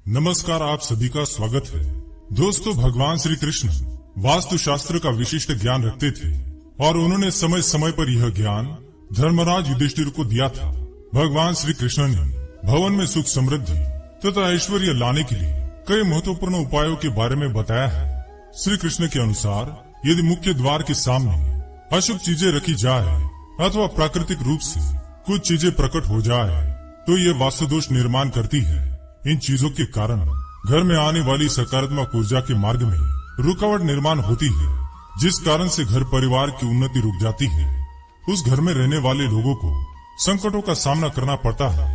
नमस्कार, आप सभी का स्वागत है। दोस्तों, भगवान श्री कृष्ण वास्तु शास्त्र का विशिष्ट ज्ञान रखते थे और उन्होंने समय समय पर यह ज्ञान धर्मराज युधिष्ठिर को दिया था। भगवान श्री कृष्ण ने भवन में सुख समृद्धि तथा ऐश्वर्य लाने के लिए कई महत्वपूर्ण उपायों के बारे में बताया है। श्री कृष्ण के अनुसार यदि मुख्य द्वार के सामने अशुभ चीजें रखी जाए अथवा प्राकृतिक रूप से कुछ चीजें प्रकट हो जाए तो ये वास्तु दोष निर्माण करती है। इन चीजों के कारण घर में आने वाली सकारात्मक ऊर्जा के मार्ग में रुकावट निर्माण होती है, जिस कारण से घर परिवार की उन्नति रुक जाती है। उस घर में रहने वाले लोगों को संकटों का सामना करना पड़ता है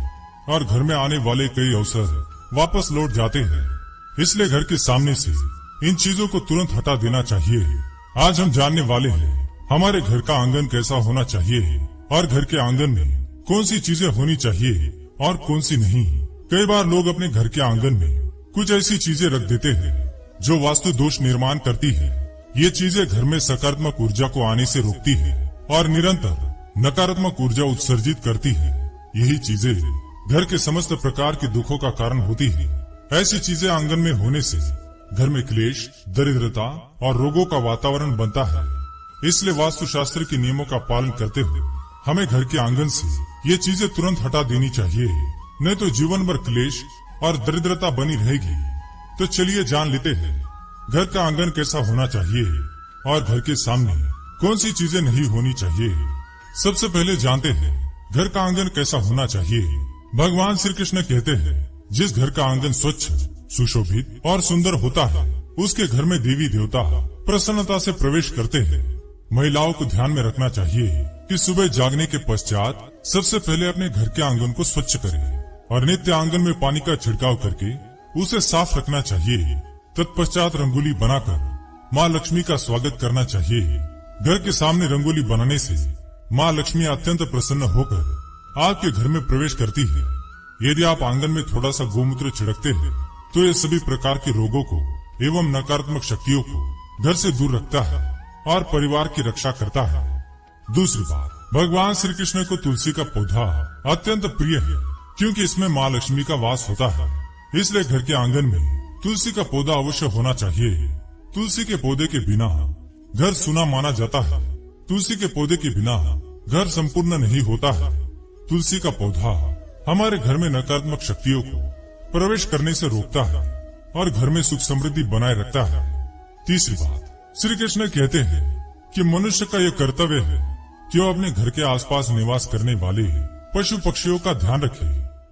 और घर में आने वाले कई अवसर वापस लौट जाते हैं। इसलिए घर के सामने से इन चीजों को तुरंत हटा देना चाहिए। आज हम जानने वाले हैं हमारे घर का आंगन कैसा होना चाहिए और घर के आंगन में कौन सी चीजें होनी चाहिए और कौन सी नहीं। कई बार लोग अपने घर के आंगन में कुछ ऐसी चीजें रख देते हैं जो वास्तु दोष निर्माण करती है। ये चीजें घर में सकारात्मक ऊर्जा को आने से रोकती है और निरंतर नकारात्मक ऊर्जा उत्सर्जित करती है। यही चीजें घर के समस्त प्रकार के दुखों का कारण होती है। ऐसी चीजें आंगन में होने से घर में क्लेश, दरिद्रता और रोगों का वातावरण बनता है। इसलिए वास्तु शास्त्र के नियमों का पालन करते हुए हमें घर के आंगन से ये चीजें तुरंत हटा देनी चाहिए, नहीं तो जीवन भर क्लेश और दरिद्रता बनी रहेगी। तो चलिए जान लेते हैं घर का आंगन कैसा होना चाहिए और घर के सामने कौन सी चीजें नहीं होनी चाहिए। सबसे पहले जानते हैं घर का आंगन कैसा होना चाहिए। भगवान श्री कृष्ण कहते हैं जिस घर का आंगन स्वच्छ, सुशोभित और सुंदर होता है उसके घर में देवी देवता प्रसन्नता से प्रवेश करते हैं। महिलाओं को ध्यान में रखना चाहिए कि सुबह जागने के पश्चात सबसे पहले अपने घर के आंगन को स्वच्छ करें और नित्य आंगन में पानी का छिड़काव करके उसे साफ रखना चाहिए। तत्पश्चात रंगोली बनाकर माँ लक्ष्मी का स्वागत करना चाहिए। घर के सामने रंगोली बनाने से माँ लक्ष्मी अत्यंत प्रसन्न होकर आपके घर में प्रवेश करती है। यदि आप आंगन में थोड़ा सा गोमूत्र छिड़कते हैं तो ये सभी प्रकार के रोगों को एवं नकारात्मक शक्तियों को घर से दूर रखता है और परिवार की रक्षा करता है। दूसरी बात, भगवान श्री कृष्ण को तुलसी का पौधा अत्यंत प्रिय है क्योंकि इसमें माँ लक्ष्मी का वास होता है। इसलिए घर के आंगन में तुलसी का पौधा अवश्य होना चाहिए। तुलसी के पौधे के बिना घर सूना माना जाता है। तुलसी के पौधे के बिना घर संपूर्ण नहीं होता है। तुलसी का पौधा हमारे घर में नकारात्मक शक्तियों को प्रवेश करने से रोकता है और घर में सुख समृद्धि बनाए रखता है। तीसरी बात, श्री कृष्ण कहते हैं कि मनुष्य का यह कर्तव्य है कि वो अपने घर के आसपास निवास करने वाले पशु पक्षियों का ध्यान रखे।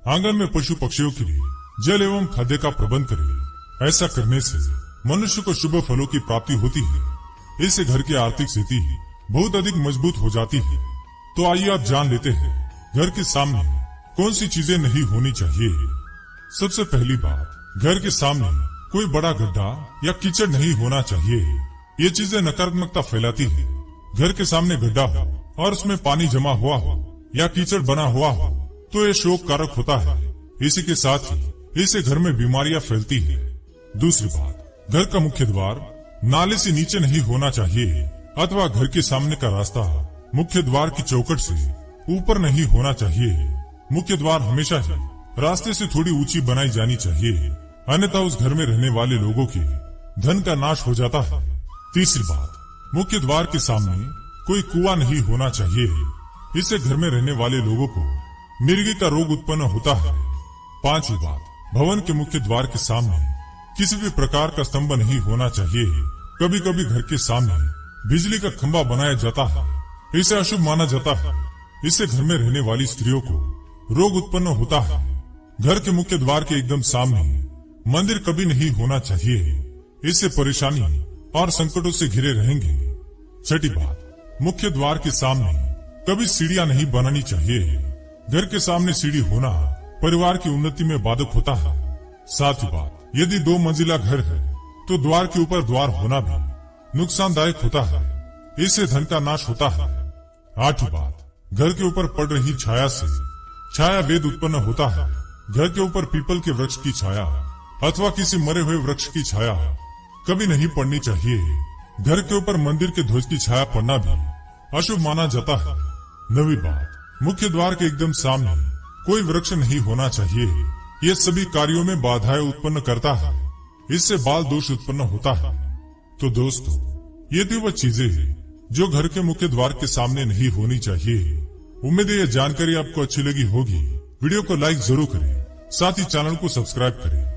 आंगन में पशु पक्षियों के लिए जल एवं खाद्य का प्रबंध करे। ऐसा करने से मनुष्य को शुभ फलों की प्राप्ति होती है। इससे घर की आर्थिक स्थिति बहुत अधिक मजबूत हो जाती है। तो आइए आप जान लेते हैं घर के सामने कौन सी चीजें नहीं होनी चाहिए। सबसे पहली बात, घर के सामने कोई बड़ा गड्ढा या कीचड़ नहीं होना चाहिए। ये चीजें नकारात्मकता फैलाती है। घर के सामने गड्ढा हो और उसमें पानी जमा हुआ हो या कीचड़ बना हुआ हो तो ये शोक कारक होता है। इसी के साथ ही इससे घर में बीमारियां फैलती है। दूसरी बात, घर का मुख्य द्वार नाले से नीचे नहीं होना चाहिए अथवा घर के सामने का रास्ता मुख्य द्वार की चौखट से ऊपर नहीं होना चाहिए। मुख्य द्वार हमेशा ही रास्ते से थोड़ी ऊंची बनाई जानी चाहिए, अन्यथा उस घर में रहने वाले लोगों के धन का नाश हो जाता है। तीसरी बात, मुख्य द्वार के सामने कोई कुआं नहीं होना चाहिए। इससे घर में रहने वाले लोगों को मिर्गी का रोग उत्पन्न होता है। पांचवी बात, भवन के मुख्य द्वार के सामने किसी भी प्रकार का स्तंभ नहीं होना चाहिए। कभी कभी घर के सामने बिजली का खंभा बनाया जाता है। इसे अशुभ माना जाता है। इससे घर में रहने वाली स्त्रियों को रोग उत्पन्न होता है। घर के मुख्य द्वार के एकदम सामने मंदिर कभी नहीं होना चाहिए। इससे परेशानी और संकटों से घिरे रहेंगे। छठी बात, मुख्य द्वार के सामने कभी सीढ़ियां नहीं बनानी चाहिए। घर के सामने सीढ़ी होना परिवार की उन्नति में बाधक होता है। साथ ही बात, यदि 2 मंजिला घर है तो द्वार के ऊपर द्वार होना भी नुकसानदायक होता है। इससे धन का नाश होता है। आठवीं बात, घर के ऊपर पड़ रही छाया से छाया वेद उत्पन्न होता है। घर के ऊपर पीपल के वृक्ष की छाया अथवा किसी मरे हुए वृक्ष की छाया कभी नहीं पड़नी चाहिए। घर के ऊपर मंदिर के ध्वज की छाया पड़ना भी अशुभ माना जाता है। 9वीं बात, मुख्य द्वार के एकदम सामने कोई वृक्ष नहीं होना चाहिए। ये सभी कार्यों में बाधाएं उत्पन्न करता है। इससे बाल दोष उत्पन्न होता है। तो दोस्तों, ये तो वह चीजें हैं जो घर के मुख्य द्वार के सामने नहीं होनी चाहिए। उम्मीद है यह जानकारी आपको अच्छी लगी होगी। वीडियो को लाइक जरूर करें, साथ ही चैनल को सब्सक्राइब करें।